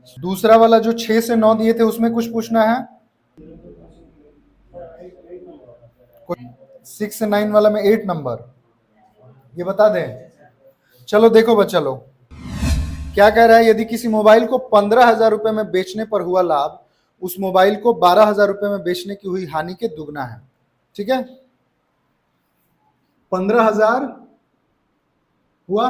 दूसरा वाला जो 6 से 9 दिए थे उसमें कुछ पूछना है? 6 से 9 वाला में 8 नंबर, ये बता दें। चलो देखो बच्चा लोग, क्या कह रहा है, यदि किसी मोबाइल को 15,000 रुपए में बेचने पर हुआ लाभ उस मोबाइल को 12,000 रुपए में बेचने की हुई हानि के दुगना है। ठीक है, 15,000 हुआ,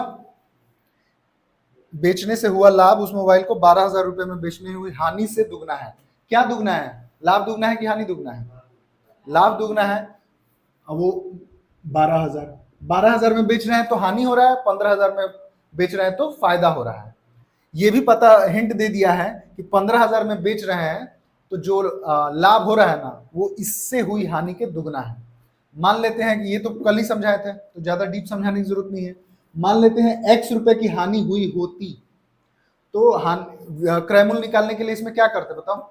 बेचने से हुआ लाभ उस मोबाइल को 12,000 रुपए में बेचने हुई हानि से दुगना है। क्या दुगना है? लाभ दुगना है कि हानि दुगना है? लाभ दुगना है। अब वो 12,000 में बेच रहे हैं तो हानि हो रहा है, 15,000 में बेच रहे हैं तो फायदा हो रहा है। ये भी पता, हिंट दे दिया है कि 15,000 में बेच रहे हैं तो जो लाभ हो रहा है ना वो इससे हुई हानि के दुगना है। मान लेते हैं कि ये तो कल ही समझाए थे तो ज्यादा डीप समझाने की जरूरत नहीं है। मान लेते हैं x रुपए की हानि हुई होती तो क्रयमूल्य निकालने के लिए इसमें क्या करते बताओ?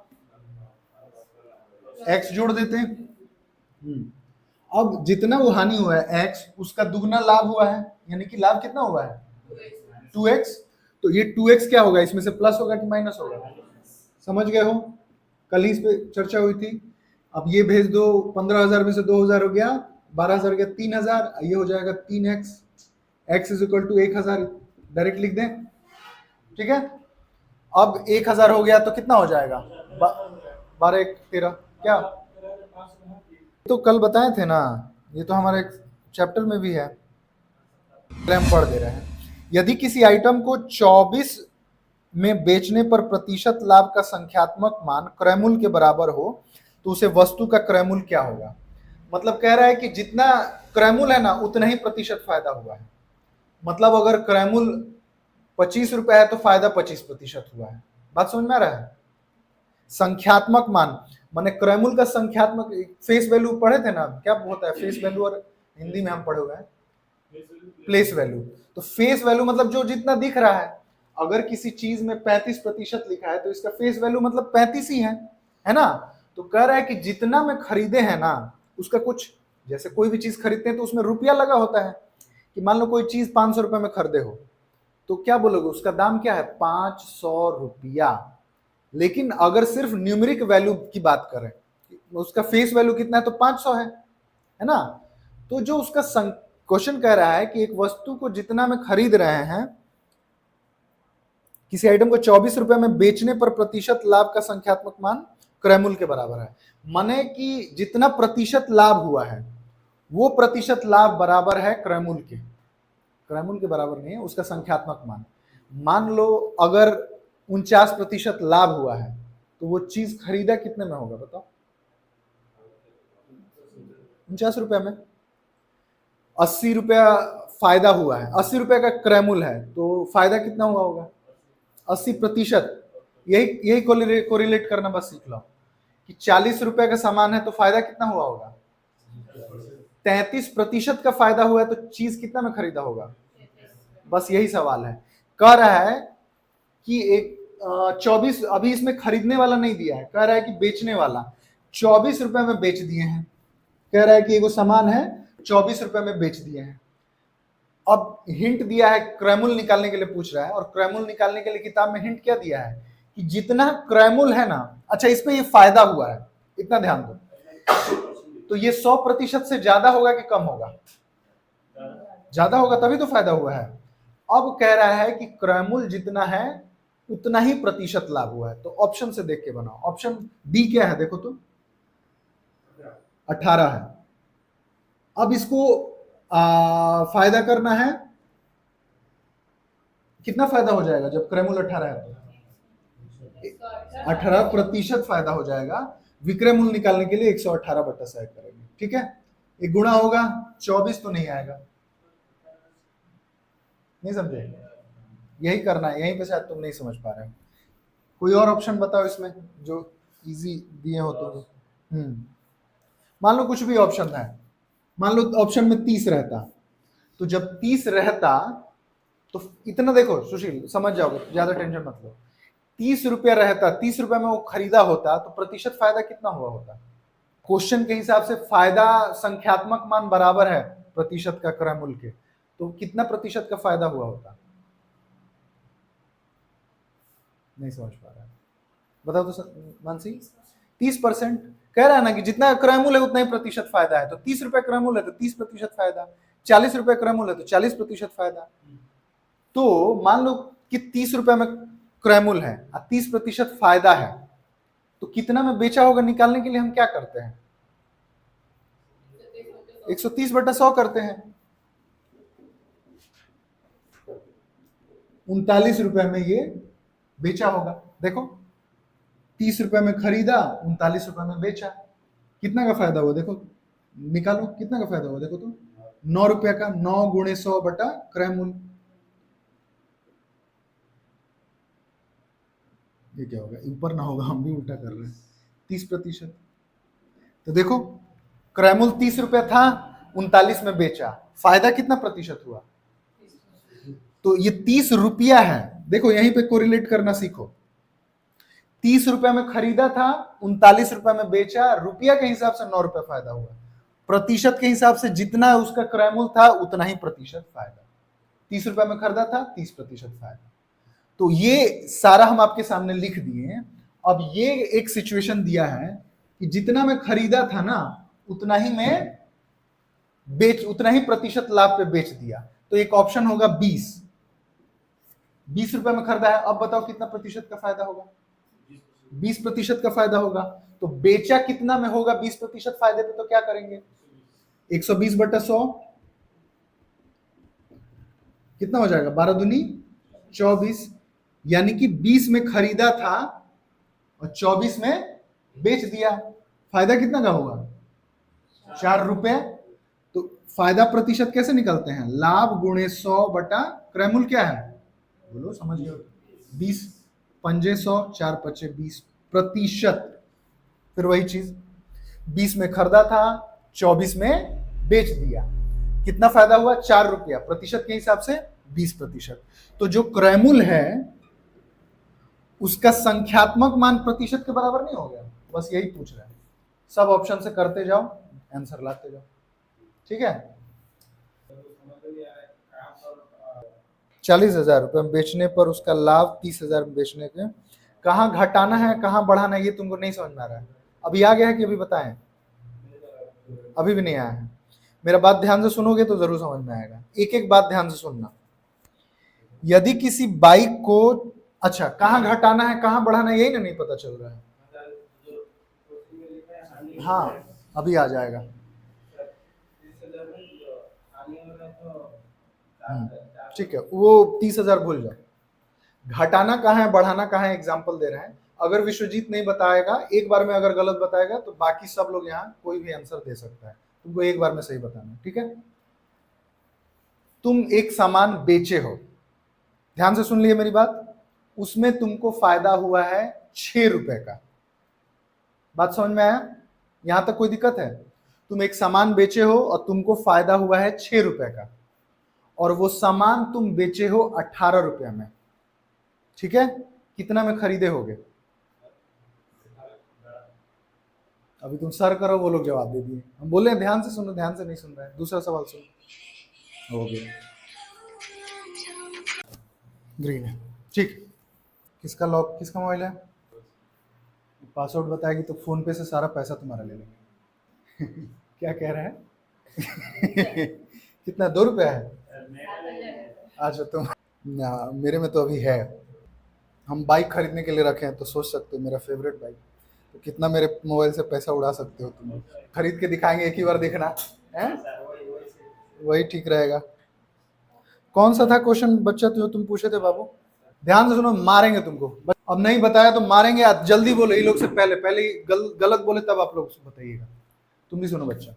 x जोड़ देते हैं। अब जितना वो हानि हुआ है x, उसका दुगना लाभ हुआ है, यानी कि लाभ कितना हुआ है? 2x। तो ये 2x क्या होगा, इसमें से प्लस होगा कि माइनस होगा? समझ गए हो, कल ही इस पे चर्चा हुई थी। अब ये भेज दो, 15,000 में से 2,000 हो गया, 12,000 गया 3,000, ये हो जाएगा 3x, x is equal to 1,000, direct लिख दें। ठीक है, अब 1,000 हो गया तो कितना हो जाएगा? 12 1 13, क्या तो कल बताए थे ना, ये तो हमारे चैप्टर में भी है, हम पढ़ दे रहे हैं। यदि किसी आइटम को 24 में बेचने पर प्रतिशत लाभ का संख्यात्मक मान क्रयमूल्य के बराबर हो तो उसे वस्तु का क्रयमूल्य क्या होगा? मतलब कह रहा है कि जितना क्रयमूल्य है ना उतना ही प्रतिशत फायदा हुआ है। मतलब अगर क्रयमूल्य 25 रुपए है तो फायदा 25% हुआ है। बात समझ में आ रहा है? संख्यात्मक मान माने क्रयमूल्य का संख्यात्मक, फेस वैल्यू पढ़े थे ना, क्या होता है फेस वैल्यू, और हिंदी में हम पढ़े हुए हैं प्लेस वैल्यू। तो फेस वैल्यू मतलब जो जितना दिख रहा है, अगर किसी चीज में 35% लिखा है तो इसका फेस वैल्यू मतलब 35 ही है ना। तो कह रहा है कि जितना में खरीदे हैं ना उसका कुछ, जैसे कोई भी चीज खरीदते हैं तो उसमें रुपया लगा होता है, कि मान लो कोई चीज 500 रुपए में खरीदे हो तो क्या बोलोगे, उसका दाम क्या है? 500 रुपया। लेकिन अगर सिर्फ न्यूमेरिक वैल्यू की बात करें, उसका फेस वैल्यू कितना है? तो 500 है ना। तो जो उसका क्वेश्चन कह रहा है कि एक वस्तु को जितना में खरीद रहे हैं, किसी आइटम को 24 रुपए में बेचने पर प्रतिशत लाभ का संख्यात्मक मान क्रयमूल्य के बराबर है। माने कि जितना प्रतिशत लाभ हुआ है वो प्रतिशत लाभ बराबर है क्रयमूल्य के, क्रयमूल्य के बराबर नहीं है, उसका संख्यात्मक मान। मान लो अगर 49% लाभ हुआ है तो वो चीज खरीदा कितने में होगा बताओ? 49 रुपए में। 80 रुपया फायदा हुआ है, 80 रुपए का क्रयमूल्य है तो फायदा कितना हुआ होगा? 80%। यही यही कोरिलेट करना बस सीख लो कि 40 रुपए का सामान है तो फायदा कितना हुआ होगा? 33% का फायदा हुआ है तो चीज कितना में खरीदा होगा? बस यही सवाल है। कह रहा है कि एक 24, अभी इसमें खरीदने वाला नहीं दिया है, कह रहा है कि बेचने वाला 24 रुपए में बेच दिए हैं। कह रहा है कि एगो सामान है 24 रुपए में बेच दिए हैं। अब हिंट दिया है, क्रयमूल्य निकालने के लिए पूछ रहा है, और क्रयमूल्य निकालने के लिए किताब में हिंट क्या दिया है कि जितना क्रयमूल्य है ना, अच्छा इसमें ये फायदा हुआ है, इतना ध्यान दो, तो ये 100% से ज्यादा होगा कि कम होगा? ज्यादा होगा तभी तो फायदा हुआ है। अब कह रहा है कि क्रयमूल्य जितना है उतना ही प्रतिशत लाभ हुआ है, तो ऑप्शन से देख के बनाओ। ऑप्शन बी क्या है देखो तो, 18 है। अब इसको फायदा करना है, कितना फायदा हो जाएगा जब क्रयमूल्य 18 है तो? 18% फायदा हो जाएगा। विक्रय मूल्य निकालने के लिए 118/100 करेंगे। ठीक है, एक गुणा होगा, 24 तो नहीं आएगा। नहीं समझे? यही करना है, यहीं पे शायद तुम नहीं समझ पा रहे हो। कोई और ऑप्शन बताओ इसमें जो इजी दिए हो तो। मान लो कुछ भी ऑप्शन है, मान लो ऑप्शन में 30 रहता, तो जब 30 रहता तो इतना देखो सुशील, समझ जाओगे, ज्यादा टेंशन मत लो। 30 रुपया रहता, 30 रुपया में वो खरीदा होता तो प्रतिशत फायदा कितना हुआ होता? क्वेश्चन के हिसाब से फायदा संख्यात्मक मान बराबर है प्रतिशत का क्रय मूल्य के, तो कितना प्रतिशत का फायदा हुआ होता? नहीं समझ पा रहा है, बताओ तो मानसी। 30% कह रहा है ना कि जितना क्रय मूल्य है उतना ही प्रतिशत फायदा है। तो 30 रुपए क्रय मूल्य है तो 30% फायदा, 40 रुपए क्रय मूल्य है तो 40% फायदा। तो मान लो कि 30 रुपए में क्रय मूल्य है और 30% फायदा है, तो कितना में बेचा होगा निकालने के लिए हम क्या करते हैं? 130/100 करते हैं। 39 रुपए में ये बेचा होगा। देखो 30 रुपए में खरीदा, 39 रुपए में बेचा, कितना का फायदा हुआ देखो, निकालो कितना का फायदा हुआ देखो तो। 9 रुपए का, 9 गुणे 100 बटा क्रय मूल्य, ये क्या होगा, ऊपर ना होगा, हम भी उल्टा कर रहे हैं। 30%, तो देखो क्रय मूल्य 30 रुपए था, 39 में बेचा, फायदा कितना प्रतिशत हुआ? तो ये 30 रुपया है। देखो यहीं पे कोरिलेट करना सीखो। 30 रुपए में खरीदा था, 39 रुपए में बेचा, रुपया के हिसाब से 9 रुपए फायदा हुआ, प्रतिशत के हिसाब से जितना उसका क्रय मूल्य था उतना ही प्रतिशत फायदा। 30 रुपए में खरीदा था, 30% फायदा। तो ये सारा हम आपके सामने लिख दिए। अब ये एक सिचुएशन दिया है कि जितना मैं खरीदा था ना उतना ही मैं उतना ही प्रतिशत लाभ पे बेच दिया। तो एक ऑप्शन होगा 20 रुपए में खरीदा है, अब बताओ कितना प्रतिशत का फायदा होगा? 20% का फायदा होगा। तो बेचा कितना में होगा 20% फायदे पे? तो क्या करेंगे, 120/100 कितना हो जाएगा, 12 दूनी 24, यानी कि 20 में खरीदा था और 24 में बेच दिया, फायदा कितना का होगा, 4 रुपए। तो फायदा प्रतिशत कैसे निकलते हैं, लाभ गुणे 100 बटा क्रय मूल्य क्या है, बोलो समझ गए, 20, पंजे 100, 4 पचे 20 प्रतिशत। फिर वही चीज 20 में खरीदा था, 24 में बेच दिया, कितना फायदा हुआ, 4 रुपया, प्रतिशत के हिसाब से 20%। तो जो क्रय मूल्य है उसका संख्यात्मक मान प्रतिशत के बराबर नहीं हो गया, बस यही पूछ रहा है। सब ऑप्शन से करते जाओ, आंसर लाते जाओ, ठीक है। 40,000 रुपए बेचने पर उसका लाभ 30,000 बेचने के, कहाँ घटाना है कहाँ बढ़ाना है ये तुमको नहीं समझ में आ रहा है। अभी आ गया है कि अभी बताएं? अभी भी नहीं आया है। मेरा बात ध्यान से सुनोगे तो जरूर समझ में आएगा। एक एक बात ध्यान से सुनना। यदि किसी बाइक को, अच्छा कहाँ घटाना है कहाँ बढ़ाना है यही ना नहीं पता चल रहा है। हाँ अभी आ जाएगा। ठीक है, वो 30,000 भूल जाओ। घटाना कहाँ है बढ़ाना कहाँ है एग्जाम्पल दे रहे हैं। अगर विश्वजीत नहीं बताएगा, एक बार में अगर गलत बताएगा तो बाकी सब लोग यहाँ कोई भी आंसर दे सकता है, तुमको एक बार में सही बताना, ठीक है। तुम एक सामान बेचे हो, ध्यान से सुन लिए मेरी बात, उसमें तुमको फायदा हुआ है 6 रुपए का। बात समझ में आया? यहां तक कोई दिक्कत है? तुम एक सामान बेचे हो और तुमको फायदा हुआ है 6 रुपए का, और वो सामान तुम बेचे हो 18 रुपए में, ठीक है। कितना में खरीदे होगे? अभी तुम सर करो, वो लोग जवाब दे दिए। हम बोले ध्यान से सुनो, ध्यान से नहीं सुन रहे हैं। दूसरा सवाल सुनो। हो गया, ग्रीन है, ठीक। किसका लॉक, किसका मोबाइल है? पासवर्ड बताएगी तो फोन पे से सारा पैसा तुम्हारा ले लेंगे। क्या कह रहे हैं? कितना, 2 रुपया है? अच्छा तुम ना, मेरे में तो अभी है। हम बाइक खरीदने के लिए रखे हैं, तो सोच सकते हो मेरा फेवरेट बाइक, तो कितना मेरे मोबाइल से पैसा उड़ा सकते हो तुम। खरीद के दिखाएंगे, एक ही बार देखना है, वही ठीक रहेगा। कौन सा था क्वेश्चन बच्चा जो तुम पूछे थे बाबू? ध्यान से सुनो, मारेंगे तुमको। अब नहीं बताया तो मारेंगे। आप जल्दी बोलो, ये लोग से पहले पहले गलत बोले तब आप लोग बताइएगा। तुम भी सुनो बच्चा,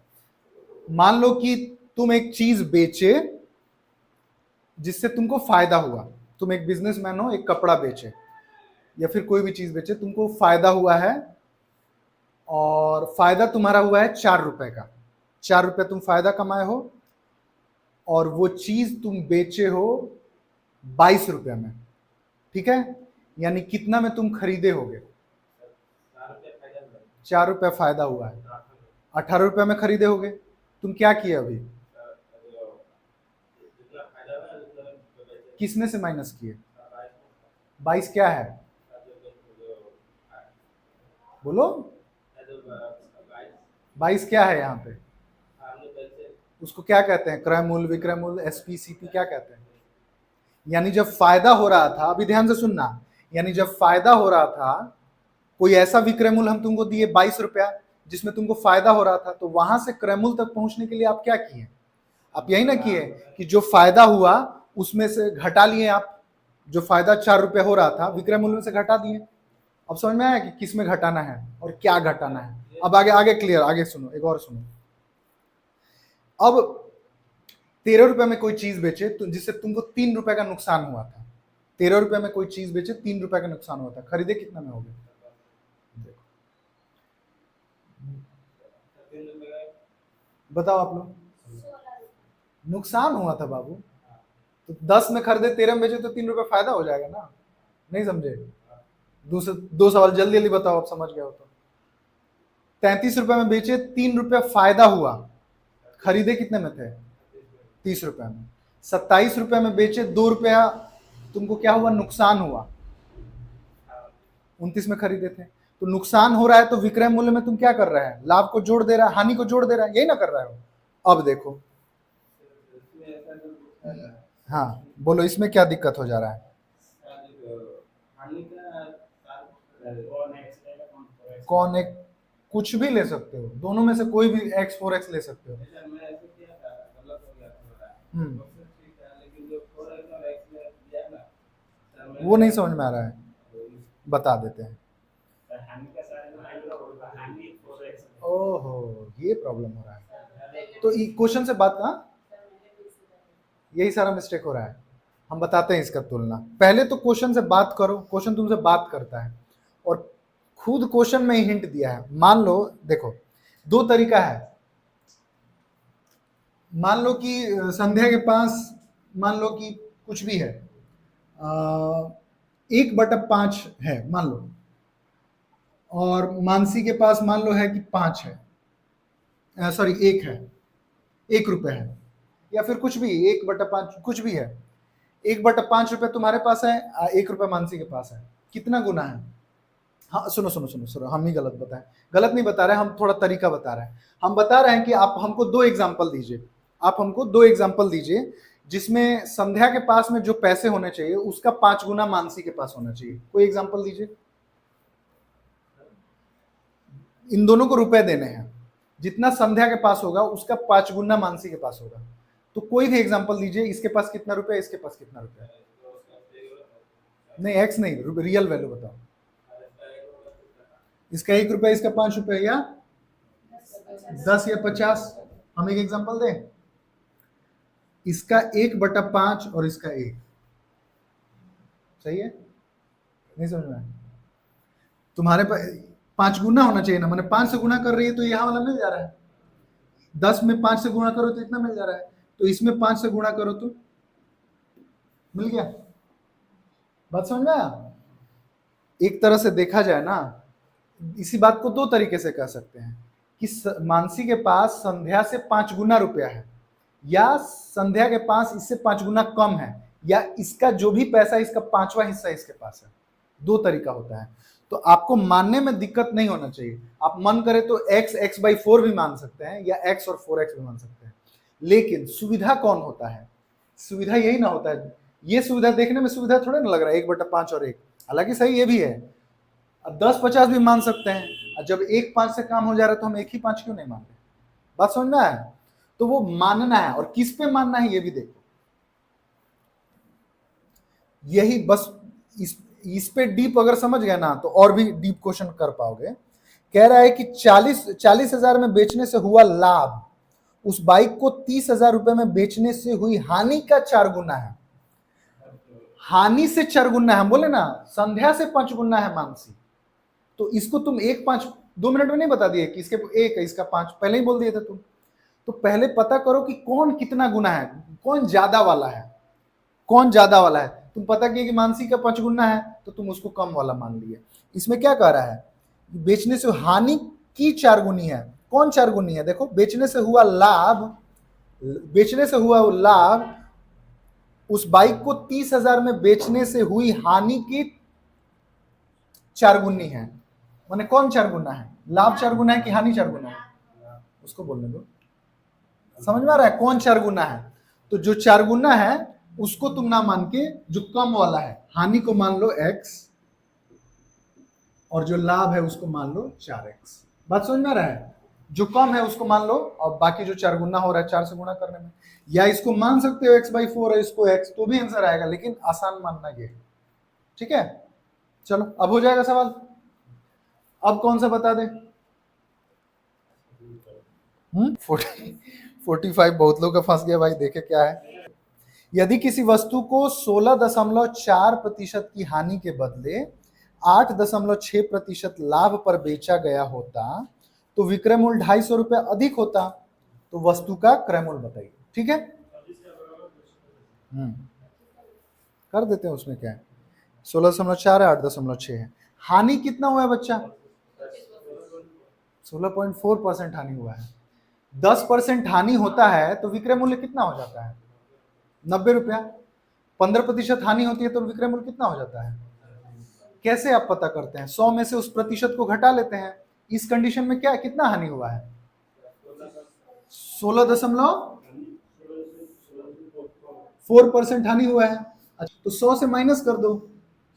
मान लो कि तुम एक चीज बेचे जिससे तुमको फायदा हुआ। तुम एक बिजनेसमैन हो, एक कपड़ा बेचे या फिर कोई भी चीज बेचे, तुमको फायदा हुआ है, और फायदा तुम्हारा हुआ है 4 रुपए का। 4 रुपए तुम फायदा कमाए हो, और वो चीज तुम बेचे हो 22 रुपए में, ठीक है। यानी कितना में तुम खरीदे होगे? 4 रुपए फायदा हुआ है, 18 रुपए में खरीदे होगे। तुम क्या किए अभी, किसमें से माइनस किए? 22 क्या है? बोलो। 22 क्या है यहाँ पे? उसको क्या कहते हैं? क्रय मूल्य, विक्रय मूल्य, एसपीसीपी क्या कहते हैं? यानी जब फायदा हो रहा था, अभी ध्यान से सुनना, यानी जब फायदा हो रहा था, कोई ऐसा विक्रय मूल्य हम तुमको दिए 22 रुपया जिसमें तुमको फायदा हो रहा था, तो वहां से क्रय मूल्य तक पहुंचने के लिए आप क्या किए? आप यही ना किए कि जो फायदा हुआ उसमें से घटा लिए आप। जो फायदा 4 रुपया हो रहा था विक्रय मूल्य में से घटा दिए। अब समझ में आया कि किस में घटाना है और क्या घटाना है? अब आगे आगे क्लियर, आगे सुनो, एक और सुनो। अब 13 रुपए में कोई चीज बेचे तो जिससे तुमको 3 रुपए का नुकसान हुआ था। 13 रुपए में कोई चीज बेचे, 3 रुपए का नुकसान हुआ था, खरीदे कितना में हो गए? देखो, बताओ आप लोग। नुकसान हुआ था बाबू, तो 10 में खरीदे, 13 में बेचे तो 3 रुपए फायदा हो जाएगा ना। नहीं समझे? दूसरे 2 सवाल जल्दी जल्दी बताओ, आप समझ गए हो तो। 33 रुपए में बेचे, 3 रुपया फायदा हुआ, खरीदे कितने में थे? 30 रुपए में। 27 रुपए में बेचे, 2 रुपया तुमको क्या हुआ? नुकसान हुआ। 29 में खरीदे थे, तो नुकसान हो रहा है तो विक्रय मूल्य में तुम क्या कर रहे हैं? लाभ को जोड़ दे रहा है, हानि को जोड़ दे रहा है, यही ना कर रहे हो। अब देखो, हाँ बोलो, इसमें क्या दिक्कत हो जा रहा है? कौन एक? कुछ भी ले सकते हो, दोनों में से कोई भी एक्स 4x ले सकते हो। वो नहीं समझ में आ रहा है, बता देते हैं। ओहो, ये प्रॉब्लम हो रहा है। तो क्वेश्चन से बात ना, यही सारा मिस्टेक हो रहा है। हम बताते हैं इसका तुलना। पहले तो क्वेश्चन से बात करो, क्वेश्चन तुमसे बात करता है और खुद क्वेश्चन में ही हिंट दिया है। मान लो, देखो 2 तरीका है। मान लो कि संध्या के पास, मान लो कि कुछ भी है, 1/5 है मान लो, और मानसी के पास मान लो है कि 5 है, सॉरी 1 है, 1 रुपए है, या फिर कुछ भी 1/5 कुछ भी है। 1/5 रुपए तुम्हारे पास है, 1 रुपए मानसी के पास है। कितना गुना है? हाँ सुनो सुनो सुनो सुनो, हम ही गलत बताएं, गलत नहीं बता रहे, हम थोड़ा तरीका बता रहे हैं। हम बता रहे हैं कि आप हमको 2 एग्जाम्पल दीजिए, आप हमको 2 एग्जाम्पल दीजिए जिसमें संध्या के पास में जो पैसे होने चाहिए उसका 5 गुना मानसी के पास होना चाहिए। कोई एग्जाम्पल दीजिए। इन दोनों को रुपए देने हैं, जितना संध्या के पास होगा उसका 5 गुना मानसी के पास होगा। तो कोई भी एग्जाम्पल दीजिए, इसके पास कितना रुपया, इसके पास कितना रुपया। नहीं एक्स नहीं, रियल वैल्यू बताओ। इसका 1 रुपया, इसका 5 रुपया, या 10 या 50। हम एक एग्जाम्पल दें, इसका 1/5 और इसका 1, सही है? नहीं समझ में? तुम्हारे पास 5 गुना होना चाहिए ना, मैंने 5 से गुना कर रही है तो यहाँ वाला मिल जा रहा है। 10 में 5 से गुणा करो तो इतना मिल जा रहा है, तो इसमें 5 से गुणा करो तो मिल गया। बात समझ में आया? एक तरह से देखा जाए ना, इसी बात को 2 तरीके से कह सकते हैं कि मानसी के पास संध्या से 5 गुना रुपया है, या संध्या के पास इससे 5 गुना कम है, या इसका जो भी पैसा इसका 5वां हिस्सा इसके पास है। 2 तरीका होता है। तो आपको मानने में दिक्कत नहीं होना चाहिए। आप मन करे तो x/4 भी मान सकते हैं, या x और 4x भी मान सकते हैं, लेकिन सुविधा कौन होता है? सुविधा यही ना होता है। ये सुविधा देखने में सुविधा थोड़ा ना लग रहा है, 1/5 और 1, हालांकि सही ये भी है। अब 10-50 भी मान सकते हैं, जब 1 5 से काम हो जा रहा है तो हम 1 ही 5 क्यों नहीं मान रहे? बात समझना है? तो वो मानना है, और किस पे मानना है ये भी देखो। यही बस, इस पे डीप अगर समझ गए ना तो और भी डीप क्वेश्चन कर पाओगे। कह रहा है कि 40,000 में बेचने से हुआ लाभ उस बाइक को 30,000 रुपए में बेचने से हुई हानि का 4 गुना है। हानि से 4 गुना है, हम बोले ना संध्या से 5 गुना है मानसी। तो इसको तुम 1 5 2 मिनट में नहीं बता दिए कि इसके 1 है इसका 5, पहले ही बोल दिए थे तुम। तो पहले पता करो कि कौन कितना गुना है, कौन ज्यादा वाला है, कौन ज्यादा वाला है। तुम पता किया कि मानसी का 5 गुना है तो तुम उसको कम वाला मान लिए। इसमें क्या कह रहा है? बेचने से हानि की 4 गुनी है। कौन 4 गुनी है? देखो, बेचने से हुआ लाभ, बेचने से हुआ लाभ उस बाइक को 30,000 में बेचने से हुई हानि की 4 गुनी है। माने कौन 4 गुना है, लाभ 4 गुना है कि हानि 4 गुना है, उसको बोलने दो। समझ में आ रहा है कौन 4 गुना है? तो जो 4 गुना है उसको तुम ना मान के जो कम वाला है हानि को मान लो x, और जो लाभ है उसको मान लो 4x। बात समझ में आ रहा है? जो कम है उसको मान लो और बाकी जो 4 गुना हो रहा है 4 से गुना करने में, या इसको मान सकते हो x/4 है, इसको x, तो भी आंसर आएगा, लेकिन आसान मानना ये। ठीक है, चलो अब हो जाएगा सवाल। अब कौन सा बता दे? 45 बहुत लोग का फंस गया भाई, देखे क्या है। यदि किसी वस्तु को 16.4% की हानि के बदले 8.6% लाभ पर बेचा गया होता तो विक्रय मूल्य 250 रुपये अधिक होता, तो वस्तु का क्रय मूल्य बताइए। ठीक है, कर देते हैं, उसमें क्या है, 16.4 है, 8.6 है। हानि कितना हुआ है बच्चा? 16.4% हानि हुआ है। 10% हानि होता है तो विक्रय मूल्य कितना हो जाता है? 90 रुपया। 15% हानि होती है तो विक्रय मूल्य कितना हो जाता है? कैसे आप पता करते हैं? 100 में से उस प्रतिशत को घटा लेते हैं। इस कंडीशन में क्या कितना हानि हुआ है? 16.4% हानि हुआ है। अच्छा, तो 100 से माइनस कर दो,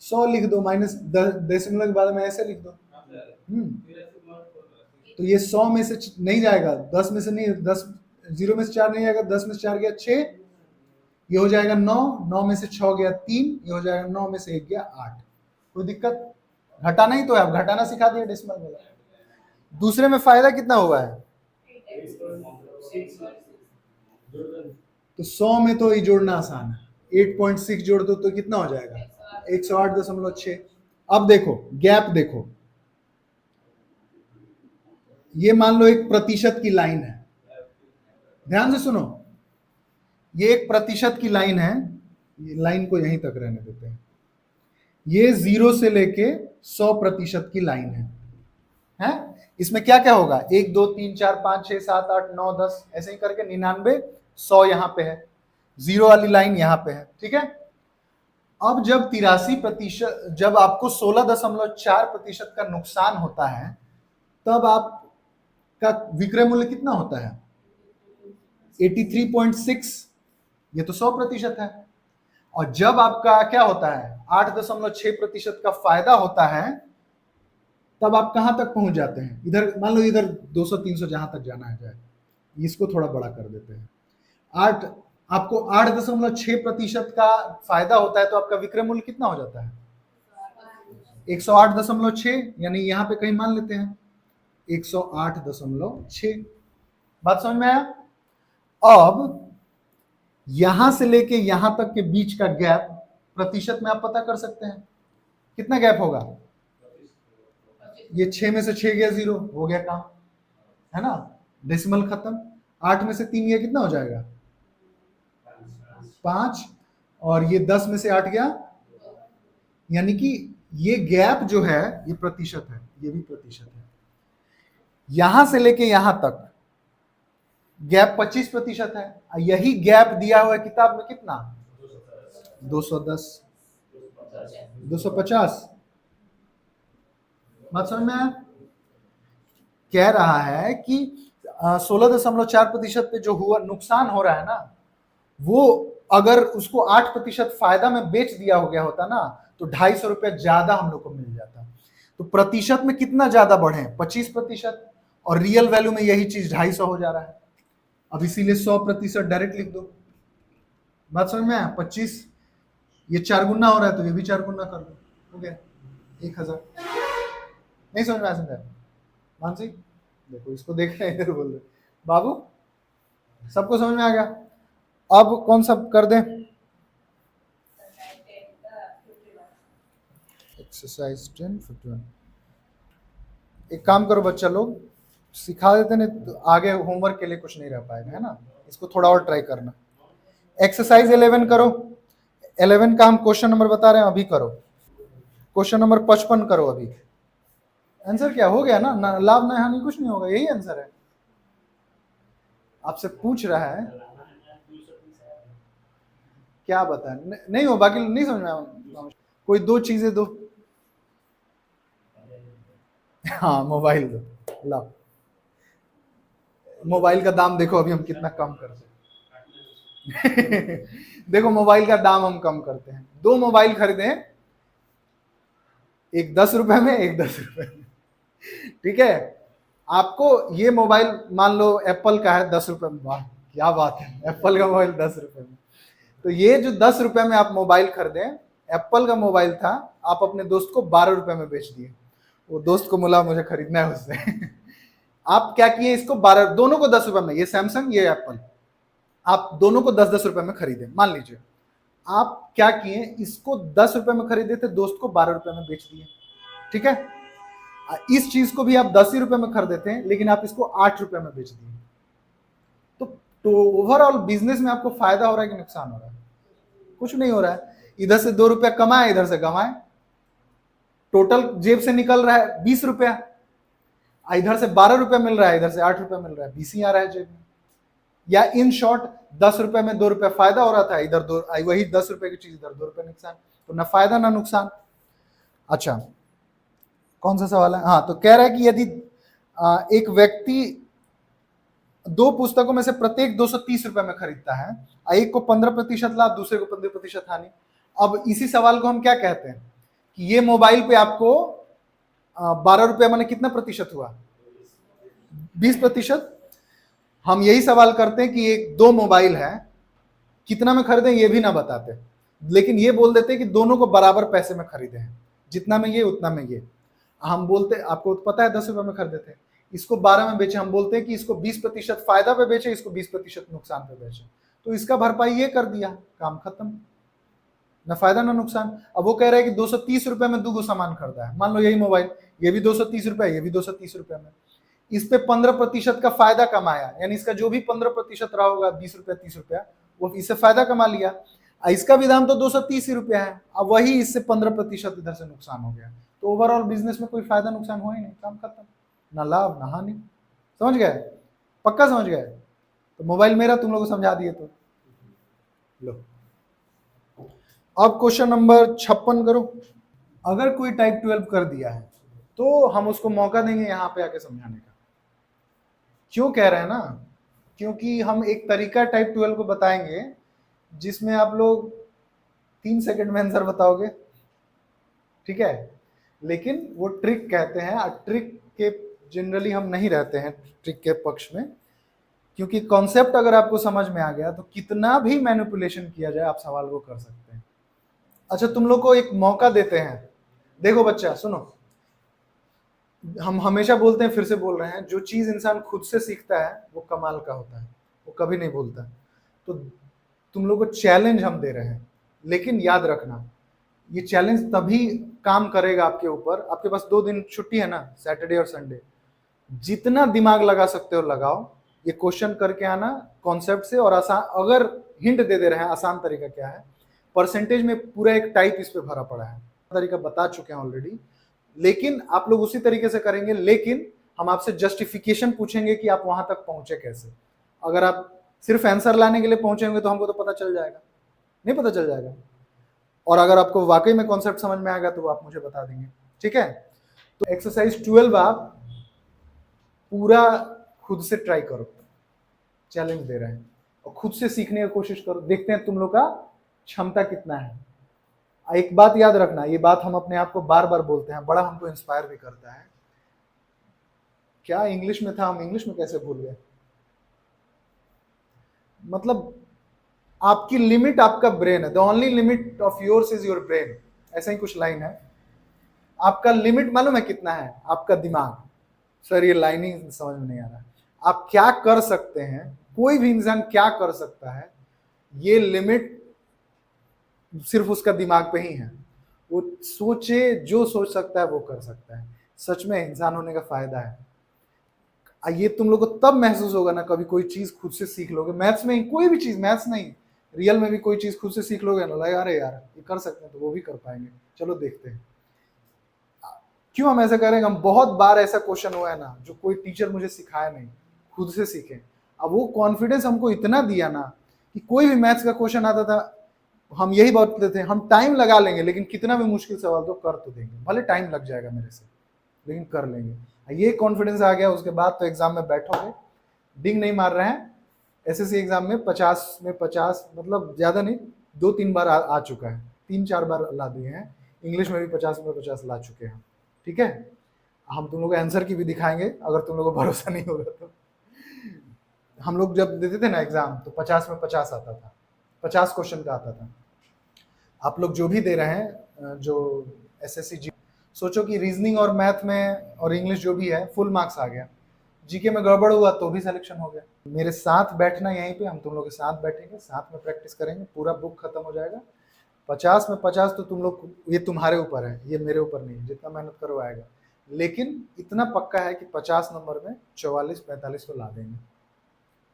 100 लिख दो, माइनस दशमलव के बाद में ऐसे लिख दो। तो ये 100 में से नहीं जाएगा, 10 में से नहीं, 10 0 में से 4 नहीं जाएगा, 10 में से 4 गया 6, ये हो जाएगा 9, 9 में से 6 गया 3, ये हो जाएगा 9 में से 1 गया 8। कोई दिक्कत? घटाना ही तो है, अब घटाना सिखा दिया डेसिमल में। दूसरे में फायदा कितना हुआ है? तो 100 में तो ये जोड़ना आसान है, 8.6 जोड़ दो तो कितना हो जाएगा? 108.6। अब देखो गैप, देखो ये मान लो एक प्रतिशत की लाइन है, ध्यान से सुनो, ये एक प्रतिशत की लाइन है, ये लाइन को यहीं तक रहने देते हैं, ये 0 से लेके 100% की लाइन है? इसमें क्या क्या होगा? 1 2 3 4 5 6 7 8 9 10 ऐसे ही करके 99 100 यहाँ पे है, 0 वाली लाइन यहाँ पे है। ठीक है, अब जब 83%, जब आपको 16.4% का नुकसान होता है तब आपका विक्रय मूल्य कितना होता है? 83.6, ये तो 100% है। और जब आपका क्या होता है? 8.6% का फायदा होता है, तब आप कहां तक पहुंच जाते हैं? इधर मान लो, इधर 200-300 जहां तक जाना है जाए, इसको थोड़ा बड़ा कर देते हैं। 8, आपको 8.6% का फायदा होता है तो आपका विक्रय मूल्य कितना हो जाता है? 108.6, यानी यहां पे कहीं मान लेते हैं 108.6। बात समझ में आया? अब यहां से लेके यहां तक के बीच का गैप प्रतिशत में आप पता कर सकते हैं, कितना गैप होगा? ये 6 में से 6 गया 0, हो गया काम, है ना, डेसिमल खत्म। 8 में से 3 गया, कितना हो जाएगा? 5, और ये 10 में से 8 गया, यानी कि ये गैप जो है ये प्रतिशत है, ये भी प्रतिशत है। यहां से लेके यहां तक गैप 25% है, यही गैप दिया हुआ है किताब में कितना? 210, 250। बात समझ में आया? कह रहा है कि 16.4% पे जो हुआ नुकसान हो रहा है ना, वो अगर उसको 8% फायदा में बेच दिया हो गया होता ना, तो 250 रुपया ज्यादा हम लोग को मिल जाता। तो प्रतिशत में कितना ज्यादा बढ़े? 25%, और रियल वैल्यू में यही चीज 250 हो जा रहा है। अब इसीलिए 100% डायरेक्ट लिख दो। बात समझ में आया? 25, ये 4 गुना हो रहा है तो ये भी 4 गुना कर दो, हो गया 1000। नहीं समझ में आया? समझ मानसी, देखो इसको देख रहे हैं, इधर बोल रहे बाबू, सबको समझ में आ गया? अब कौन सा कर दें? एक्सरसाइज 10:51। एक काम करो बच्चा लोग, सिखा देते नहीं तो आगे होमवर्क के लिए कुछ नहीं रह पाएगा, है ना, इसको थोड़ा और ट्राई करना। एक्सरसाइज 11 करो। 11 का हम क्वेश्चन नंबर बता रहे हैं, अभी करो। क्वेश्चन नंबर 55 करो अभी। आंसर क्या हो गया ना, लाभ ना हानि कुछ नहीं होगा, यही आंसर है। आपसे पूछ रहा है क्या बताएं, नहीं हो, बाकी नहीं समझ में आया। कोई दो चीजें दो। हाँ मोबाइल दो, लाओ। मोबाइल का दाम देखो अभी हम कितना कम कर सकते। देखो मोबाइल का दाम हम कम करते हैं, 2 मोबाइल खरीदे, एक 10 रुपए में, एक 10 रुपए में, ठीक है। आपको ये मोबाइल मान लो एप्पल का है 10 रुपए में, वाह क्या बात है, एप्पल का मोबाइल 10 रुपए में। तो ये जो 10 रुपए में आप मोबाइल खरीदे, एप्पल का मोबाइल था, आप अपने दोस्त को 12 रुपए में बेच दिए। वो दोस्त को बोला मुझे खरीदना है उससे। आप क्या किए, इसको 12, दोनों को 10 रुपए में, ये सैमसंग ये एप्पल, आप दोनों को 10-10 रुपए में खरीदे। मान लीजिए आप क्या किए, इसको 10 रुपए में खरीदे थे, दोस्त को 12 रुपए में बेच दिए, ठीक है। इस चीज को भी आप 10 ही रुपए में खरीदे थे, लेकिन आप इसको 8 रुपए में बेच दिए। तो ओवरऑल बिजनेस में आपको फायदा हो रहा है कि नुकसान हो रहा है? कुछ नहीं हो रहा है। इधर से 2 रुपया कमाए, इधर से कमाए, टोटल जेब से निकल रहा है 20 रुपया, इधर से 12 रुपया मिल रहा है, इधर से 8 रुपया मिल रहा है, 20 ही आ रहा है जेब में। या इन शॉर्ट 10 रुपए में 2 रुपया फायदा हो रहा था, इधर दो, वही 10 रुपए की चीज इधर 2 रुपये नुकसान, तो ना फायदा ना नुकसान। अच्छा कौन सा सवाल है, हाँ तो कह रहा है कि यदि एक व्यक्ति 2 पुस्तकों में से प्रत्येक 230 रुपए में खरीदता है, एक को 15% लाभ, दूसरे को 15% हानि। अब इसी सवाल को हम क्या कहते हैं कि ये मोबाइल पे आपको 12 रुपया माने कितना प्रतिशत हुआ, 20%। हम यही सवाल करते हैं कि एक 2 मोबाइल है, कितना में खरीदे ये भी ना बताते, लेकिन ये बोल देते हैं कि दोनों को बराबर पैसे में खरीदे हैं, जितना में ये उतना में ये। हम बोलते, आपको पता है 10 रुपए में खरीदे थे, इसको 12 में बेचे, हम बोलते हैं कि इसको 20% फायदा पे बेचे, इसको 20% नुकसान पे बेचे, तो इसका भरपाई ये कर दिया, काम खत्म, ना फायदा ना नुकसान। अब वो कह रहे हैं कि 230 रुपए में 2 सामान खरीदा है, मान लो यही मोबाइल, ये भी 230 रुपए, ये भी 230 रुपए में, इस पे 15% का फायदा कमाया, यानी इसका जो भी 15% रहा होगा, 20 रुपया 30 रुपया, वो इससे फायदा कमा लिया। इसका भी दाम तो 230 ही रुपया है, अब वही इससे 15% इधर से नुकसान हो गया, तो ओवरऑल बिजनेस में कोई फायदा नुकसान हुआ ही नहीं, काम खत्म, ना लाभ ना हानि। समझ गए, पक्का समझ गए? तो मोबाइल मेरा, तुम लोग को समझा दिए तो लो। अब क्वेश्चन नंबर 56 करो। अगर कोई टाइप 12 कर दिया है तो हम उसको मौका देंगे यहाँ पे आके समझाने का। क्यों कह रहे हैं ना, क्योंकि हम एक तरीका टाइप 12 को बताएंगे जिसमें आप लोग 3 सेकंड में आंसर बताओगे, ठीक है। लेकिन वो ट्रिक कहते हैं, ट्रिक के जनरली हम नहीं रहते हैं ट्रिक के पक्ष में, क्योंकि कॉन्सेप्ट अगर आपको समझ में आ गया तो कितना भी मैनिपुलेशन किया जाए आप सवाल को कर सकते हैं। अच्छा तुम लोग को एक मौका देते हैं, देखो बच्चा सुनो, हम हमेशा बोलते हैं, फिर से बोल रहे हैं, जो चीज इंसान खुद से सीखता है वो कमाल का होता है, वो कभी नहीं भूलता। तो तुम लोग को चैलेंज हम दे रहे हैं, लेकिन याद रखना ये चैलेंज तभी काम करेगा आपके ऊपर, आपके पास 2 दिन छुट्टी है ना, सैटरडे और संडे, जितना दिमाग लगा सकते हो लगाओ, ये क्वेश्चन करके आना कॉन्सेप्ट से, और आसान, अगर हिंट दे रहे हैं आसान तरीका क्या है, परसेंटेज में पूरा एक टाइप इस पे भरा पड़ा है, तरीका बता चुके हैं ऑलरेडी, लेकिन आप लोग उसी तरीके से करेंगे, लेकिन हम आपसे जस्टिफिकेशन पूछेंगे कि आप वहां तक पहुंचे कैसे। अगर आप सिर्फ आंसर लाने के लिए पहुंचेंगे तो हमको तो पता चल जाएगा, नहीं पता चल जाएगा, और अगर आपको वाकई में कॉन्सेप्ट समझ में आएगा तो आप मुझे बता देंगे, ठीक है। तो एक्सरसाइज 12 आप पूरा खुद से ट्राई करो, चैलेंज दे रहे हैं, और खुद से सीखने की कोशिश करो, देखते हैं तुम लोग का क्षमता कितना है। एक बात याद रखना, ये बात हम अपने आप को बार बार बोलते हैं, बड़ा हमको इंस्पायर भी करता है। क्या इंग्लिश में था, हम इंग्लिश में कैसे भूल गए, मतलब आपकी लिमिट आपका ब्रेन है, the only limit of yours is your brain, ऐसा ही कुछ लाइन है। आपका लिमिट मालूम है कितना है, आपका दिमाग। सर ये लाइन ही समझ में नहीं आ रहा, आप क्या कर सकते हैं, कोई भी इंसान क्या कर सकता है, ये लिमिट सिर्फ उसका दिमाग पे ही है, वो सोचे, जो सोच सकता है वो कर सकता है। सच में इंसान होने का फायदा है, ये तुम लोग को तब महसूस होगा ना, कभी कोई चीज खुद से सीख लोगे, मैथ्स में ही कोई भी चीज, मैथ्स नहीं रियल में भी कोई चीज खुद से सीख लोगे ना, लगा अरे यार ये कर सकते हैं तो वो भी कर पाएंगे, चलो देखते हैं। क्यों हम ऐसा करेंगे, हम बहुत बार ऐसा क्वेश्चन हुआ है ना जो कोई टीचर मुझे सिखाया नहीं, खुद से सीखे। अब वो कॉन्फिडेंस हमको इतना दिया ना कि कोई भी मैथ्स का क्वेश्चन आता था, हम यही बोलते थे हम टाइम लगा लेंगे, लेकिन कितना भी मुश्किल सवाल तो कर तो देंगे, भले टाइम लग जाएगा मेरे से, लेकिन कर लेंगे। ये कॉन्फिडेंस आ गया, उसके बाद तो एग्जाम में बैठोगे, डिंग नहीं मार रहे हैं। एसएससी एग्जाम में 50 में 50, मतलब ज्यादा नहीं, 2-3 बार आ चुका है, 3-4 बार ला दिए हैं। इंग्लिश में भी 50 में 50 ला चुके हैं। ठीक है, हम तुम लोग को आंसर की भी दिखाएंगे अगर तुम लोग को भरोसा नहीं होगा तो। हम लोग जब देते थे ना एग्जाम तो 50 में 50 आता था, 50 क्वेश्चन का आता था। आप लोग जो भी दे रहे हैं, जो एसएससी जी, सोचो कि रीजनिंग और मैथ में और इंग्लिश जो भी है फुल मार्क्स आ गया, जीके में गड़बड़ हुआ तो भी सिलेक्शन हो गया। मेरे साथ बैठना यहीं पे, हम तुम लोग के साथ बैठेंगे, साथ में प्रैक्टिस करेंगे, पूरा बुक खत्म हो जाएगा। 50 में 50 तो तुम लोग, ये तुम्हारे ऊपर है, ये मेरे ऊपर नहीं, जितना मेहनत करो आएगा। लेकिन इतना पक्का है कि 50 नंबर में 44-45 तो ला देंगे।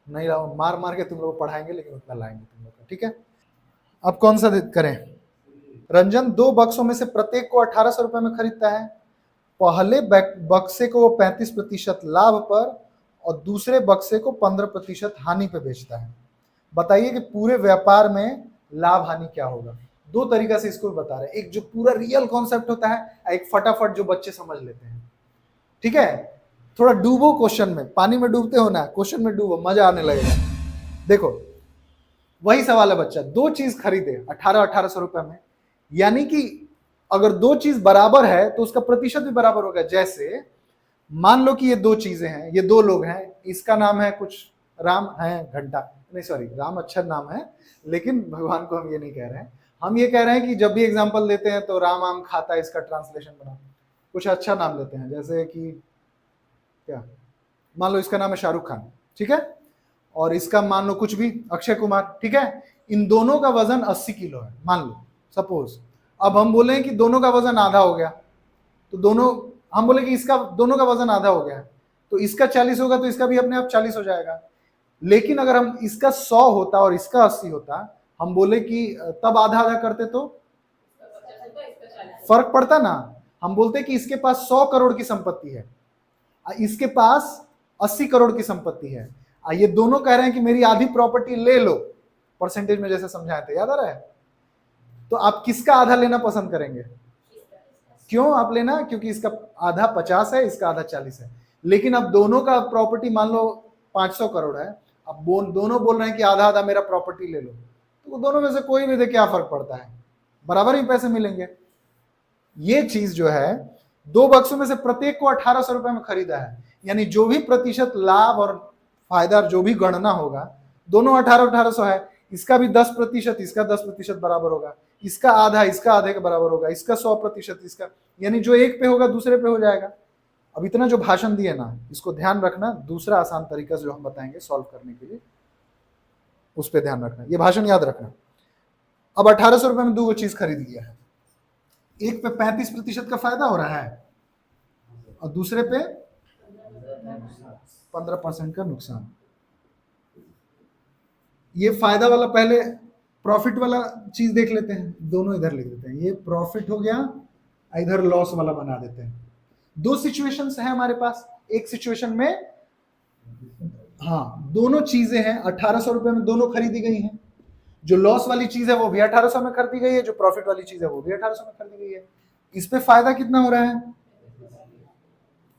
नहीं लाओ, मार मार के तुम लोग पढ़ाएंगे, लेकिन उतना लाएंगे तुम लोग। ठीक है, अब कौन सा करें? रंजन 2 बक्सों में से प्रत्येक को 1800 रुपए में खरीदता है। पहले बक्से को वो 35% लाभ पर और दूसरे बक्से को 15% हानि पे बेचता है। बताइए कि पूरे व्यापार में लाभ हानि क्या होगा। 2 तरीका से इसको बता रहे हैं, एक जो पूरा रियल कॉन्सेप्ट होता है, एक फटाफट जो बच्चे समझ लेते हैं। ठीक है, थोड़ा डूबो क्वेश्चन में, पानी में डूबते हो ना, क्वेश्चन में डूबो, मजा आने लगेगा। देखो वही सवाल है, बच्चा 2 चीज खरीदे 1800 रुपए में, यानी कि अगर 2 चीज बराबर है तो उसका प्रतिशत भी बराबर होगा। जैसे मान लो कि ये 2 चीजें हैं, ये 2 लोग हैं, इसका नाम है कुछ राम है घंटा, नहीं सॉरी, राम अच्छा नाम है, लेकिन भगवान को हम ये नहीं कह रहे हैं। हम ये कह रहे हैं कि जब भी एग्जाम्पल देते हैं तो राम आम खाता, इसका ट्रांसलेशन बना, कुछ अच्छा नाम लेते हैं, जैसे कि क्या, मान लो इसका नाम है शाहरुख खान, ठीक है, और इसका मान लो कुछ भी अक्षय कुमार। ठीक है, इन दोनों का वजन 80 किलो है मान लो, सपोज। अब हम बोले कि दोनों का वजन आधा हो गया, तो दोनों, हम बोले कि इसका दोनों का वजन आधा हो गया, तो इसका 40 होगा तो इसका भी अपने आप 40 हो जाएगा। लेकिन अगर हम इसका 100 होता और इसका 80 होता, हम बोले कि तब आधा आधा करते तो फर्क पड़ता ना। हम बोलते कि इसके पास 100 करोड़ की संपत्ति है, इसके पास 80 करोड़ की संपत्ति है, ये दोनों कह रहे हैं कि मेरी आधी प्रॉपर्टी ले लो, परसेंटेज में जैसे समझाए थे, याद आ रहा है? तो आप किसका आधा लेना पसंद करेंगे? क्यों आप लेना? क्योंकि इसका आधा 50 है, इसका आधा 40 है। लेकिन अब दोनों का प्रॉपर्टी मान लो 500 करोड़ है, अब दोनों बोल रहे हैं कि आधा आधा मेरा प्रॉपर्टी ले लो, तो दोनों में से कोई भी दे, क्या फर्क पड़ता है, बराबर ही पैसे मिलेंगे। ये चीज जो है, 2 बक्सों में से प्रत्येक को 1800 रुपए में खरीदा है, यानी जो भी प्रतिशत लाभ और फायदा जो भी गणना होगा, दोनों 1800 है, इसका भी 10%, इसका 10% बराबर होगा, इसका आधा इसका आधे के बराबर होगा, इसका 100%, इसका, यानी जो एक पे होगा दूसरे पे हो जाएगा। अब इतना जो भाषण दिए ना, इसको ध्यान रखना, दूसरा आसान तरीका जो हम बताएंगे सॉल्व करने के लिए, उस पर ध्यान रखना, ये भाषण याद रखना। अब 1800 रुपए में 2 चीज खरीद लिया है, एक पे 35% का फायदा हो रहा है और दूसरे पे 15% का नुकसान। ये फायदा वाला पहले, प्रॉफिट वाला चीज देख लेते हैं, दोनों इधर लिख देते हैं, ये प्रॉफिट हो गया, इधर लॉस वाला बना देते हैं। 2 सिचुएशंस है हमारे पास, एक सिचुएशन में, हाँ दोनों चीजें हैं, 1800 रुपए में दोनों खरीदी गई हैं, जो लॉस वाली चीज है वो भी 1800 में खरीदी गई है, जो प्रॉफिट वाली चीज है वो भी 1800 में खरीदी गई है। इस पे फायदा कितना हो रहा है?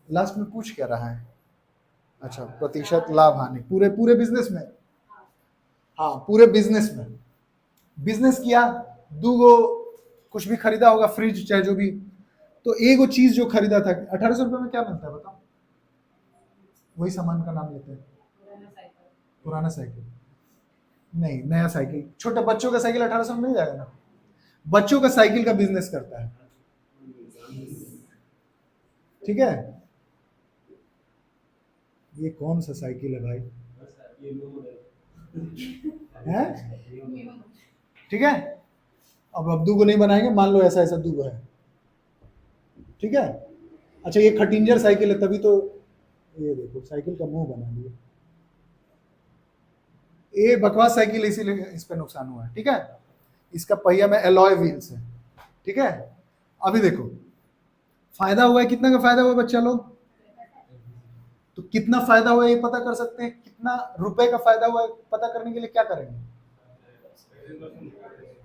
लास्ट में पूछ क्या रहा है? अच्छा, प्रतिशत लाभ हानि पूरे पूरे बिजनेस में, हाँ पूरे बिजनेस में, बिजनेस किया, 2 कुछ भी खरीदा होगा, फ्रिज चाहे जो भी, तो एक चीज जो खरीदा था 1800 रुपए में, क्या मिलता है बताओ? वही सामान का नाम लेते हैं, पुराना साइकिल नहीं, नया साइकिल। छोटे बच्चों का साइकिल 1800 में मिल जाएगा ना, बच्चों का साइकिल का बिजनेस करता है। ठीक है, ये कौन सा साइकिल है भाई? है? ठीक है, अब 2 नहीं बनाएंगे, मान लो ऐसा ऐसा 2 है, ठीक है। अच्छा ये खटिंजर साइकिल है, तभी तो ये देखो साइकिल का मुंह बना दिया, ये बकवास साइकिल, इसीलिए इस पे नुकसान हुआ है। ठीक है, इसका पहिया में एलॉय व्हील्स है। ठीक है, अभी देखो फायदा हुआ है, कितना का फायदा हुआ बच्चा लोग? तो कितना फायदा हुआ ये पता कर सकते हैं, कितना रुपए का फायदा हुआ है पता करने के लिए क्या करेंगे?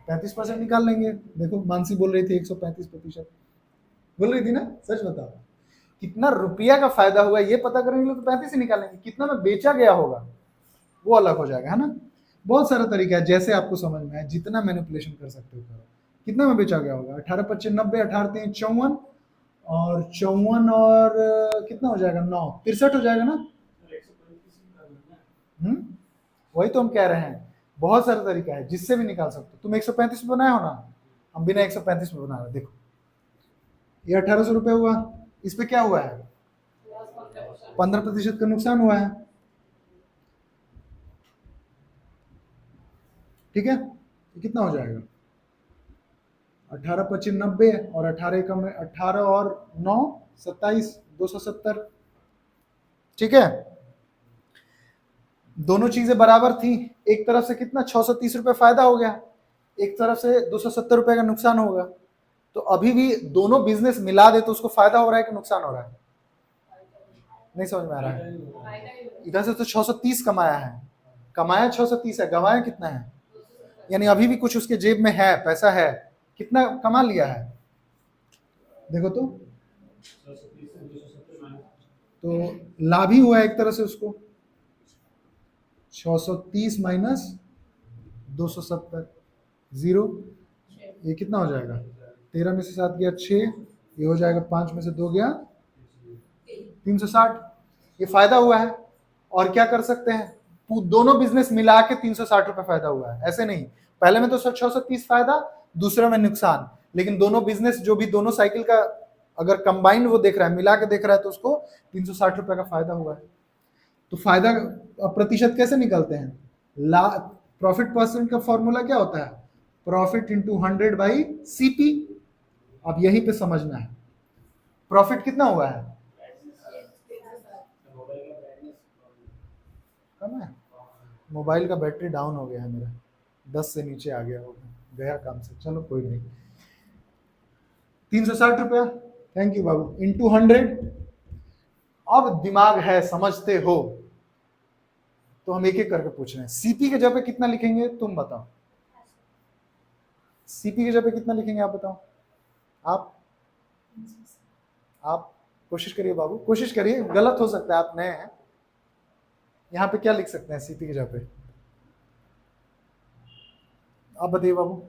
35% निकाल लेंगे। देखो मानसी बोल रही थी 135% बोल रही थी ना, सच बताओ, कितना रुपया का फायदा हुआ ये पता करने के लिए तो 35 ही निकालेंगे, कितना में बेचा गया होगा वो अलग हो जाएगा, है ना। बहुत सारा तरीका है, जैसे आपको समझ में आए, जितना मैनिपुलेशन कर सकते हो करो। कितना में बेचा गया होगा? 18×25 = 90, 18×3 = 54, और 54 और कितना हो जाएगा? 9 63 हो जाएगा ना। वही तो हम कह रहे हैं, बहुत सारा तरीका है जिससे भी निकाल सकते हो। तुम 135 में बनाए हो ना, हम बिना 135 में बना रहे। देखो ये 1800 रुपये हुआ, इस पे क्या हुआ है? 15% का नुकसान हुआ है, ठीक है। तो कितना हो जाएगा? 18×25 = 90, और 18 और 9 27, 270, ठीक है। दोनों चीजें बराबर थी, एक तरफ से कितना 630 रुपये फायदा हो गया, एक तरफ से 270 रुपये का नुकसान होगा। तो अभी भी दोनों बिजनेस मिला दे तो उसको फायदा हो रहा है कि नुकसान हो रहा है? नहीं समझ में आ रहा है। इधर से तो 630 कमाया है, कमाया 630 है, गंवाया कितना है? यानी अभी भी कुछ उसके जेब में है, पैसा है, कितना कमा लिया है देखो तो लाभ ही हुआ है एक तरह से उसको। 630 माइनस 270, 0, ये कितना हो जाएगा? 13 में से 7 गया 6, ये हो जाएगा 5 में से 2 गया 360, ये फायदा हुआ है। और क्या कर सकते हैं, दोनों बिजनेस मिला के 360 रुपये फायदा हुआ है, ऐसे नहीं। पहले में तो 630 फायदा, दूसरे में नुकसान, लेकिन दोनों बिजनेस जो भी दोनों साइकिल का अगर कंबाइंड वो देख रहा है, मिला के देख रहा है, तो उसको 360 रुपये का फायदा हुआ है। तो फायदा प्रतिशत कैसे निकलते हैं? प्रॉफिट परसेंट का फॉर्मूला क्या होता है? Profit into 100/CP। अब यहीं पे समझना है, प्रॉफिट कितना हुआ है? कम है। मोबाइल का बैटरी डाउन हो गया है मेरा, 10 से नीचे आ गया होगा, गया काम से, चलो कोई नहीं। 360 रुपया, थैंक यू बाबू, इंटू 100। अब दिमाग है, समझते हो तो हम एक एक करके पूछ रहे हैं। सीपी के जगह पे कितना लिखेंगे तुम बताओ? सीपी के जगह पे कितना लिखेंगे आप बताओ? आप कोशिश करिए बाबू, कोशिश करिए, गलत हो सकता है, आप नए हैं। यहाँ पे क्या लिख सकते हैं सीपी की जगह पे? आप बताइए बाबू,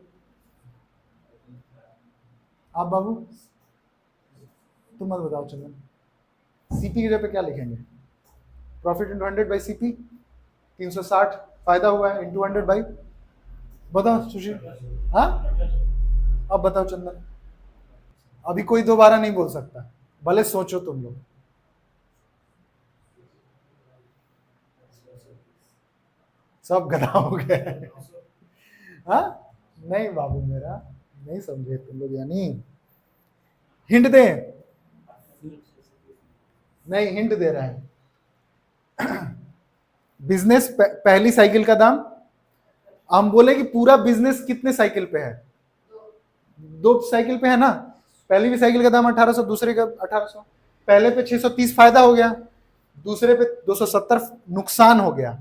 आप बाबू तुम मत बताओ चंदन। सीपी की जगह पे क्या लिखेंगे? प्रॉफिट इंटू 100/CP, 360 फायदा हुआ है, इंटू 100 बताओ सुशील। हाँ अब बताओ चंदन, अभी कोई दोबारा नहीं बोल सकता, भले सोचो तुम लोग। सब गधा हो गए। हाँ नहीं बाबू मेरा, नहीं समझे तुम लोग, यानी हिंट दे, नहीं हिंट दे रहे हैं। बिजनेस पहली साइकिल का दाम, हम बोले कि पूरा बिजनेस कितने साइकिल पे है? 2 साइकिल पे है ना। पहली भी साइकिल का दाम 1800, दूसरे का 1800। पहले पे 630 फायदा हो गया, दूसरे पे 270 नुकसान हो गया।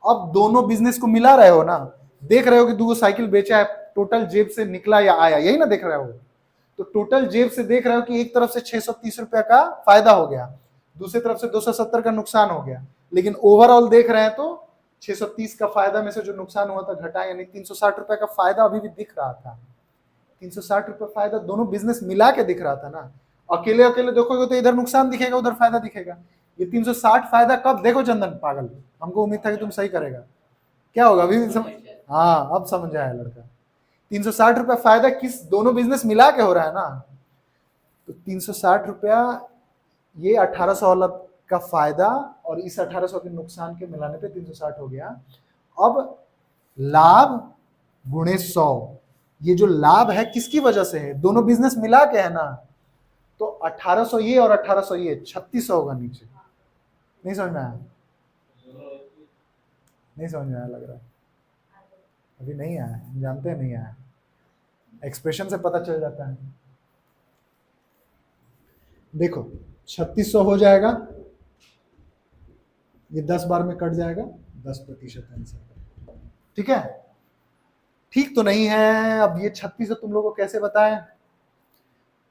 अब दोनों बिजनेस को मिला रहे हो ना, देख रहे हो कि 2 साइकिल बेचा है, टोटल जेब से निकला या आया, यही ना देख रहे हो। तो टोटल जेब से देख रहे हो कि एक तरफ से 630 रुपया का फायदा हो गया, दूसरी तरफ से 270 का नुकसान हो गया, लेकिन ओवरऑल देख रहे हैं तो 630 का फायदा में से जो नुकसान हुआ था घटा, यानी 360 रुपए का फायदा अभी भी दिख रहा था। 360 रुपए फायदा दोनों बिजनेस मिला के दिख रहा था ना। अकेले अकेले देखोगे तो इधर नुकसान दिखेगा, उधर फायदा दिखेगा। ये 360 फायदा कब देखो चंदन पागल, हमको उम्मीद था कि तुम सही करेगा, क्या होगा अभी हाँ अब समझ आया लड़का। 360 रुपया फायदा किस, दोनों बिजनेस मिला के हो रहा है ना। तो 360 रुपया ये 1800 वाला का फायदा और इस 1800 के नुकसान के मिलाने पे 360 हो गया। अब लाभ गुणे 100, ये जो लाभ है किसकी वजह से है? दोनों बिजनेस मिला के है ना। तो 1800 ये और 1800 ये, 3600 होगा नीचे। नहीं समझ में आया? नहीं समझ में आया लग रहा है, अभी नहीं आया, हम जानते हैं नहीं आया, एक्सप्रेशन से पता चल जाता है। देखो 3600 हो जाएगा, ये 10 बार में कट जाएगा, 10% आंसर, ठीक है। ठीक तो नहीं है। अब ये 3600 तुम लोगों को कैसे बताएं,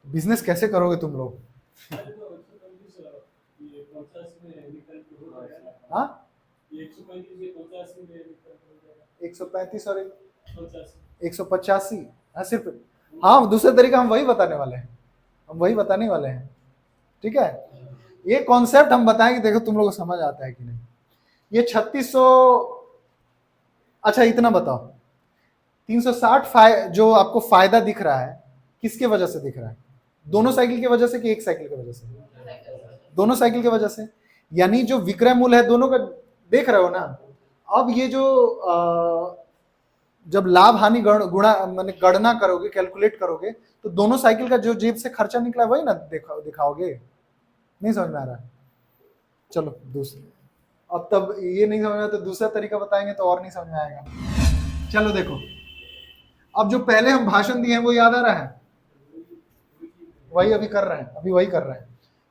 बिजनेस कैसे करोगे तुम लोग? हाँ 135 और 185, हाँ सिर्फ, हाँ दूसरे तरीका हम वही बताने वाले हैं, हम वही बताने वाले हैं, ठीक है। ये कॉन्सेप्ट हम बताएंगे, देखो तुम लोगों को समझ आता है कि नहीं। ये 3600, अच्छा इतना बताओ, 360 जो आपको फायदा दिख रहा है किसके वजह से दिख रहा है? दोनों साइकिल की वजह से कि एक साइकिल की वजह से? दोनों साइकिल की वजह से, यानी जो विक्रय मूल्य है दोनों का देख रहे हो ना। अब ये जो जब लाभ हानि गुणा माने गणना करोगे, कैलकुलेट करोगे, तो दोनों साइकिल का जो जेब से खर्चा निकला वही ना दिखाओगे। नहीं समझ में आ रहा? चलो दूसरी, अब तब ये नहीं समझ में तो दूसरा तरीका बताएंगे तो और नहीं समझ में आएगा। चलो देखो, अब जो पहले हम भाषण दिए हैं वो याद आ रहा है? वही अभी कर रहे हैं, अभी वही कर रहे हैं।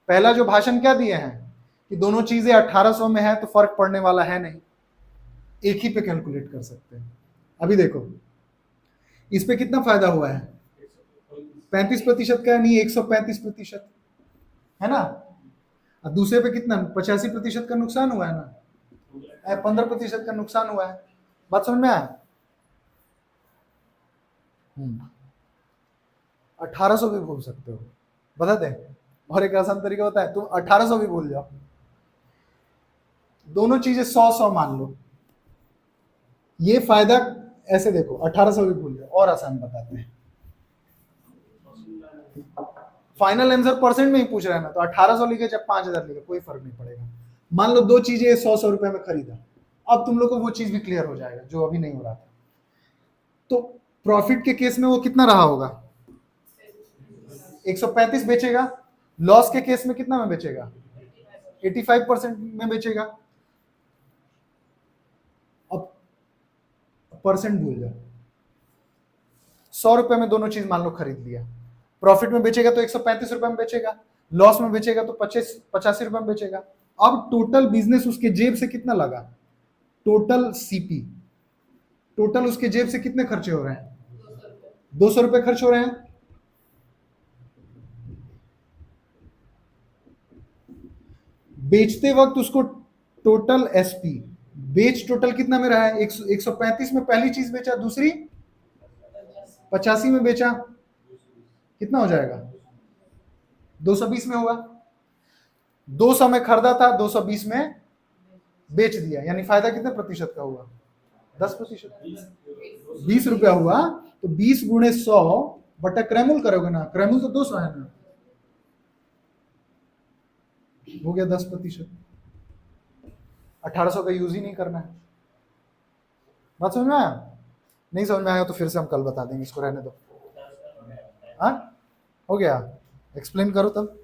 पहला जो भाषण क्या दिए हैं कि दोनों चीजें 1800 में है तो फर्क पड़ने वाला है नहीं, एक ही पे कैलकुलेट कर सकते हैं। अभी देखो इस पे कितना फायदा हुआ है? 35% का नहीं, 135% है ना। और दूसरे पे कितना 85% का नुकसान हुआ है ना, 15% का नुकसान हुआ है। बात समझ में आया? 1800 भी भूल सकते हो, बता दें, और एक आसान तरीका होता है, तुम 1800 भी भूल जाओ, दोनों चीजें 100-100 मान लो, ये फायदा ऐसे देखो, 1800 भी भूल जाओ। और आसान बताते हैं, फाइनल आंसर परसेंट में ही पूछ रहे हैं ना, तो 1800 लिखे चाहे 5000 लिखे कोई फर्क नहीं पड़ेगा। मान लो दो चीजें 100-100 रुपए में खरीदा, अब तुम लोग को वो चीज भी क्लियर हो जाएगा जो अभी नहीं हो रहा था। तो प्रॉफिट के केस में वो कितना रहा होगा? 135 बेचेगा। लॉस के केस में कितना में बेचेगा? 85% में बेचेगा। अब परसेंट भूल जाओ, 100 रुपए में दोनों चीज मान लो खरीद लिया, प्रॉफिट में बेचेगा तो 135 रुपए में बेचेगा, लॉस में बेचेगा तो 85 रुपए में बेचेगा। अब टोटल बिजनेस उसके जेब से कितना लगा? टोटल सीपी, टोटल उसके जेब से कितने खर्चे हो रहे हैं? 200 रुपए खर्च हो रहे हैं। बेचते वक्त उसको टोटल एसपी, बेच टोटल कितना में रहा है? 135 में पहली चीज बेचा, दूसरी 85 में बेचा, कितना हो जाएगा? 220 में होगा। 200 में खरीदा था, 220 में बेच दिया, यानी फायदा कितने प्रतिशत का हुआ? 10%। 20 रुपया हुआ, तो 20 गुणे 100 बटा क्रैमुल करोगे ना, क्रैमुल तो 200 है ना, हो गया 10%। 1800 का यूज ही नहीं करना है। बात समझ में आया? नहीं समझ में आया तो फिर से हम कल बता देंगे, इसको रहने दो। हाँ हो गया, एक्सप्लेन करो तब।